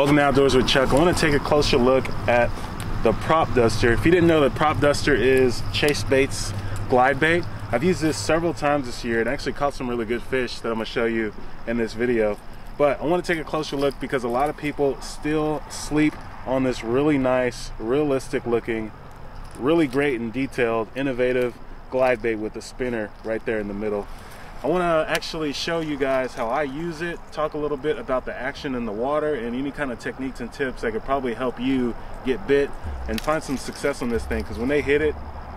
Welcome to Outdoors with Chuck. I want to take a closer look at the PropDuster. If you didn't know, the PropDuster is Chasebait's Glidebait. I've used this several times this year and actually caught some really good fish that I'm going to show you in this video. But I want to take a closer look because a lot of people still sleep on this really nice, realistic looking, really great and detailed, innovative Glidebait with a spinner right there in the middle. I want to actually show you guys how I use it, talk a little bit about the action in the water and any kind of techniques and tips that could probably help you get bit and find some success on this thing, because when they hit it,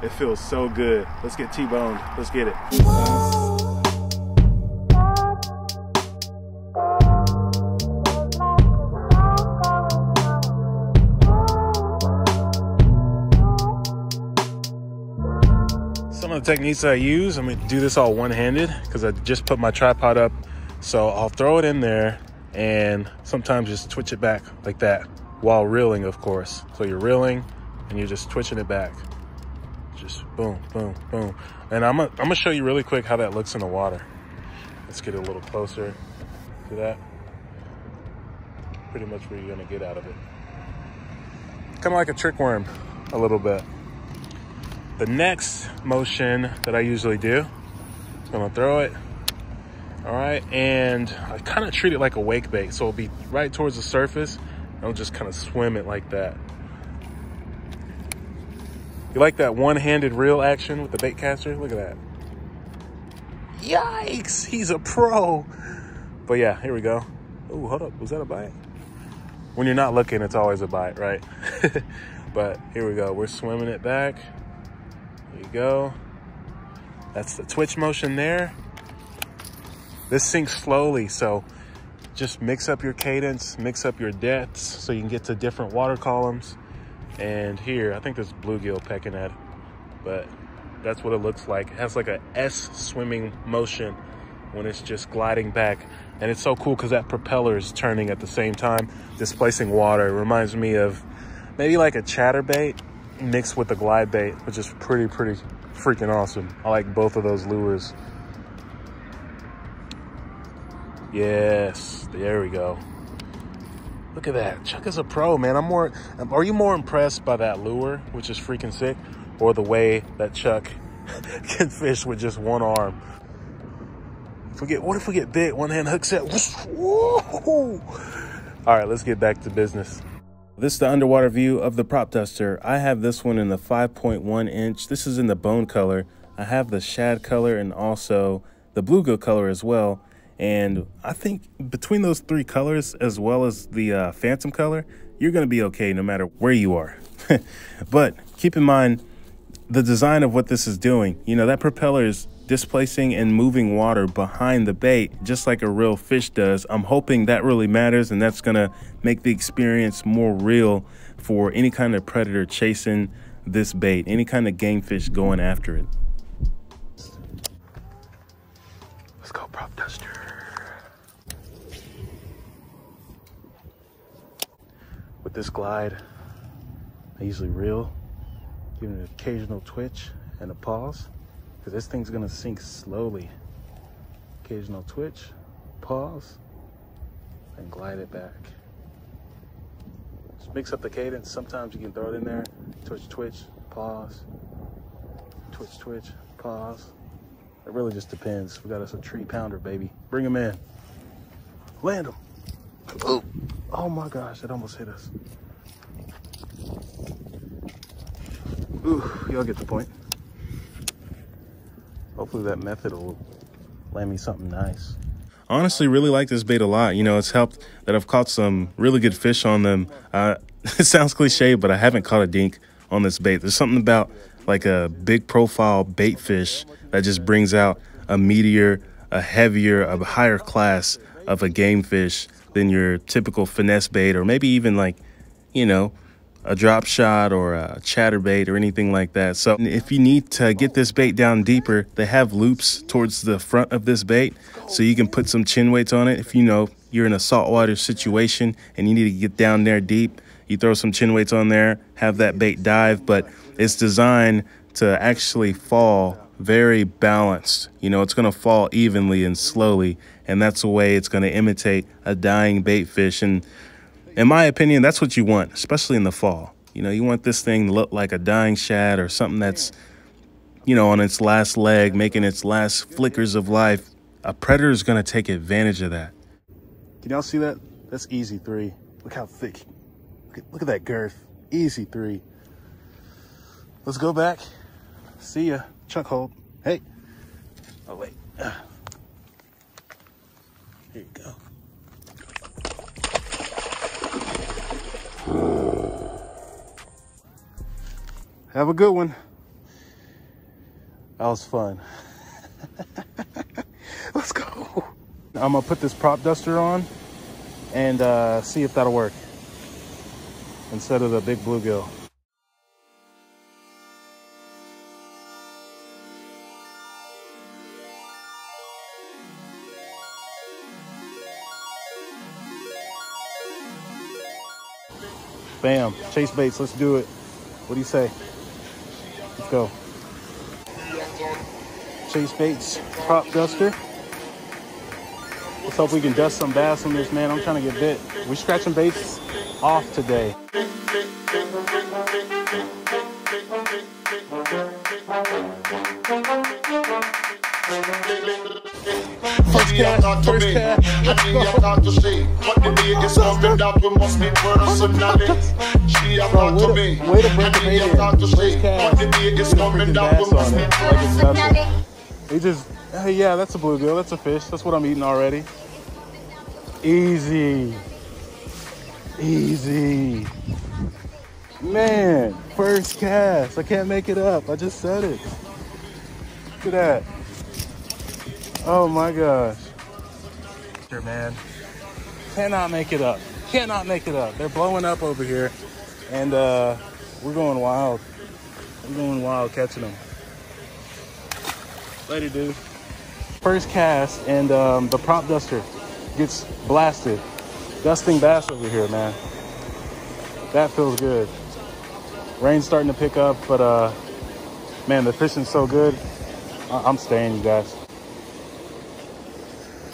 it feels so good. Let's get T-boned. Let's get it. Some of the techniques that I use, I'm going to do this all one-handed because I just put my tripod up. So I'll throw it in there and sometimes just twitch it back like that while reeling, of course. So you're reeling and you're just twitching it back. Just boom, boom, boom. And I'm gonna show you really quick how that looks in the water. Let's get a little closer to that. Pretty much what you're gonna get out of it. Kind of like a trick worm a little bit. The next motion that I usually do, I'm gonna throw it, all right, and I kind of treat it like a wake bait. So it'll be right towards the surface, and I'll just kind of swim it like that. You like that one-handed reel action with the bait caster? Look at that. Yikes, he's a pro. But yeah, here we go. Oh, hold up, was that a bite? When you're not looking, it's always a bite, right? But here we go, we're swimming it back. There you go. That's the twitch motion there. This sinks slowly, so just mix up your cadence, mix up your depths so you can get to different water columns. And here, I think there's bluegill pecking at it, but that's what it looks like. It has like a S swimming motion when it's just gliding back. And it's so cool because that propeller is turning at the same time, displacing water. It reminds me of maybe like a chatterbait mixed with a glide bait, which is pretty freaking awesome. I like both of those lures. Yes, there we go. Look at that. Chuck is a pro, man. Are you more impressed by that lure, which is freaking sick, or the way that Chuck can fish with just one arm? What if we get bit? One hand hook set. Whoa. All right, let's get back to business. This is the underwater view of the PropDuster. I have this one in the 5.1 inch. This is in the bone color. I have the shad color and also the bluegill color as well. And I think between those three colors, as well as the phantom color, you're gonna be okay no matter where you are. But keep in mind the design of what this is doing. You know, that propeller is displacing and moving water behind the bait, just like a real fish does. I'm hoping that really matters, and that's gonna make the experience more real for any kind of predator chasing this bait, any kind of game fish going after it. Let's go, PropDuster. With this glide, I usually reel, give it an occasional twitch and a pause, because this thing's gonna sink slowly. Occasional twitch, pause, and glide it back. Just mix up the cadence. Sometimes you can throw it in there, twitch, twitch, pause, twitch, twitch, pause. It really just depends. We got us a tree pounder, baby. Bring him in. Land him. Ooh. Oh my gosh, it almost hit us. Ooh, y'all get the point. Hopefully that method will land me something nice. Honestly, really like this bait a lot. You know, it's helped that I've caught some really good fish on them. It sounds cliche, but I haven't caught a dink on this bait. There's something about like a big profile bait fish that just brings out a meatier, a heavier, a higher class of a game fish than your typical finesse bait, or maybe even like, you know, a drop shot or a chatterbait or anything like that. So if you need to get this bait down deeper, they have loops towards the front of this bait, so you can put some chin weights on it. If you know you're in a saltwater situation and you need to get down there deep, you throw some chin weights on there, have that bait dive. But it's designed to actually fall very balanced. You know, it's going to fall evenly and slowly, and that's the way it's going to imitate a dying bait fish. And In my opinion, that's what you want, especially in the fall. You know, you want this thing to look like a dying shad or something that's, you know, on its last leg, making its last flickers of life. A predator is going to take advantage of that. Can y'all see that? That's easy 3. Look how thick. Look at that girth. Easy 3. Let's go back. See ya. Chuck hold. Hey. Oh, wait. Here you go. Have a good one. That was fun. Let's go. I'm gonna put this PropDuster on and see if that'll work instead of the big bluegill. Bam, Chasebaits, let's do it. What do you say? Let's go. Chasebaits PropDuster. Let's hope we can dust some bass on this, man. I'm trying to get bit. We're scratching baits off today. First cast. Way to break the bait in. First cast. Freaking bass on it. Like it's nothing. He just, hey, yeah, that's a bluegill. That's a fish. That's what I'm eating already. Easy. Easy. Man, first cast. I can't make it up. I just said it. Look at that. Oh my gosh. Here, man. Cannot make it up. Cannot make it up. They're blowing up over here. And we're going wild. We're going wild catching them. Later, dude. First cast and the PropDuster gets blasted. Dusting bass over here, man. That feels good. Rain's starting to pick up, but man, the fishing's so good. I'm staying, you guys.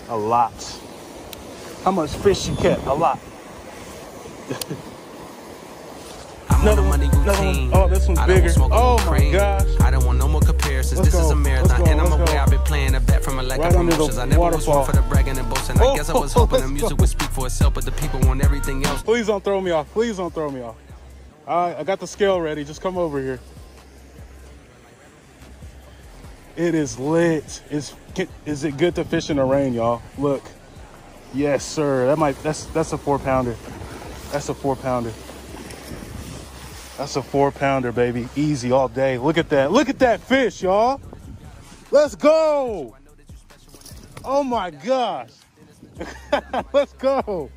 A lot. How much fish you catch? A lot. Another one. Oh, this one's bigger. Oh my gosh. I don't want no more comparisons. This is a marathon, and I'm aware I've been playing a bet from a lack of promotions. I never was one for the bragging and boasting. I guess I was hoping the music would speak for itself, but the people want everything else. Please don't throw me off. Please don't throw me off. I got the scale ready. Just come over here. It is lit. Is it good to fish in the rain, y'all? Look. Yes, sir. That's a 4-pounder. That's a 4-pounder. That's a 4-pounder, baby. Easy all day. Look at that. Look at that fish, y'all. Let's go. Oh my gosh. Let's go.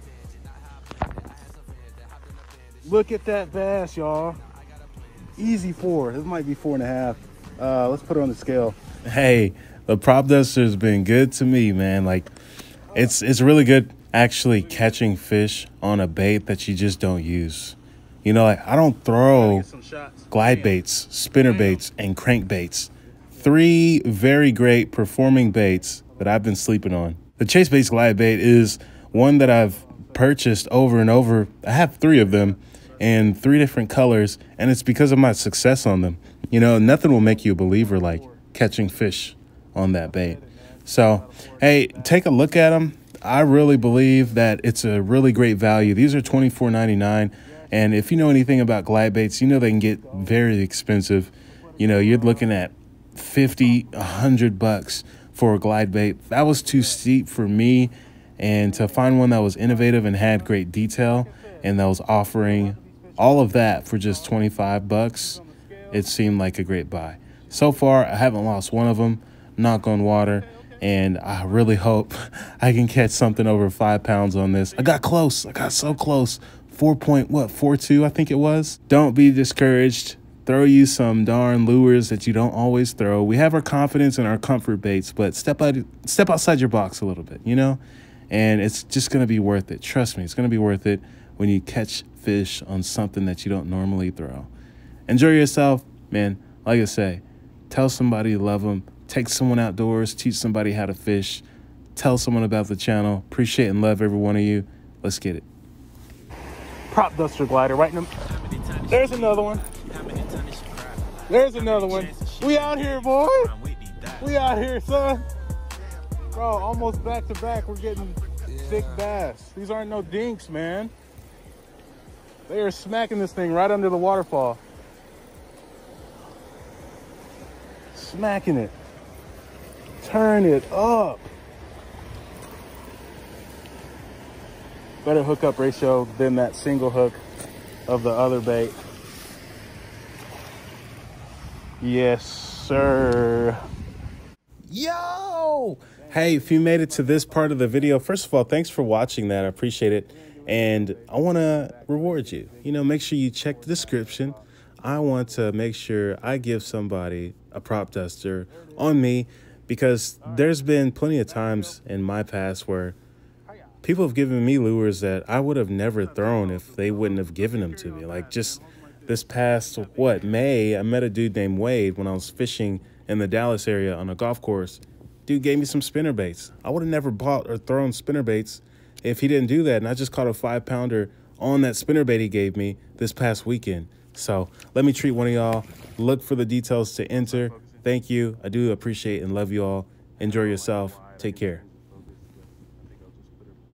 Look at that bass, y'all. Easy 4. This might be 4.5. Let's put it on the scale. Hey, the PropDuster has been good to me, man. Like, it's really good actually catching fish on a bait that you just don't use. You know, like, I don't throw glide baits, spinner baits, and crank baits. 3 very great performing baits that I've been sleeping on. The Chasebaits glide bait is one that I've purchased over and over. I have 3 of them in 3 different colors, and it's because of my success on them. You know, nothing will make you a believer like catching fish on that bait. So, hey, take a look at them. I really believe that it's a really great value. These are $24.99. And if you know anything about glide baits, you know they can get very expensive. You know, you're looking at $50, $100 for a glide bait. That was too steep for me. And to find one that was innovative and had great detail and that was offering all of that for just $25, it seemed like a great buy. So far, I haven't lost one of them, knock on water. And I really hope I can catch something over 5 pounds on this. I got close. I got so close. 4.42, I think it was. Don't be discouraged. Throw you some darn lures that you don't always throw. We have our confidence and our comfort baits, but step outside your box a little bit, you know? And it's just going to be worth it. Trust me, it's going to be worth it when you catch fish on something that you don't normally throw. Enjoy yourself, man. Like I say, tell somebody you love them. Take someone outdoors. Teach somebody how to fish. Tell someone about the channel. Appreciate and love every one of you. Let's get it. PropDuster glider right in the... There's another one. There's another one. We out here, boy. We out here, son. Bro, almost back to back. We're getting thick bass. These aren't no dinks, man. They are smacking this thing right under the waterfall. Smacking it. Turn it up. Better hookup ratio than that single hook of the other bait. Yes, sir. Yo! Hey, if you made it to this part of the video, first of all, thanks for watching that. I appreciate it. And I want to reward you. You know, make sure you check the description. I want to make sure I give somebody a PropDuster on me, because there's been plenty of times in my past where people have given me lures that I would have never thrown if they wouldn't have given them to me. Like just this past, May, I met a dude named Wade when I was fishing in the Dallas area on a golf course. Dude gave me some spinner baits. I would have never bought or thrown spinner baits if he didn't do that. And I just caught a 5-pounder on that spinner bait he gave me this past weekend. So let me treat one of y'all. Look for the details to enter. Thank you. I do appreciate and love you all. Enjoy yourself. Take care.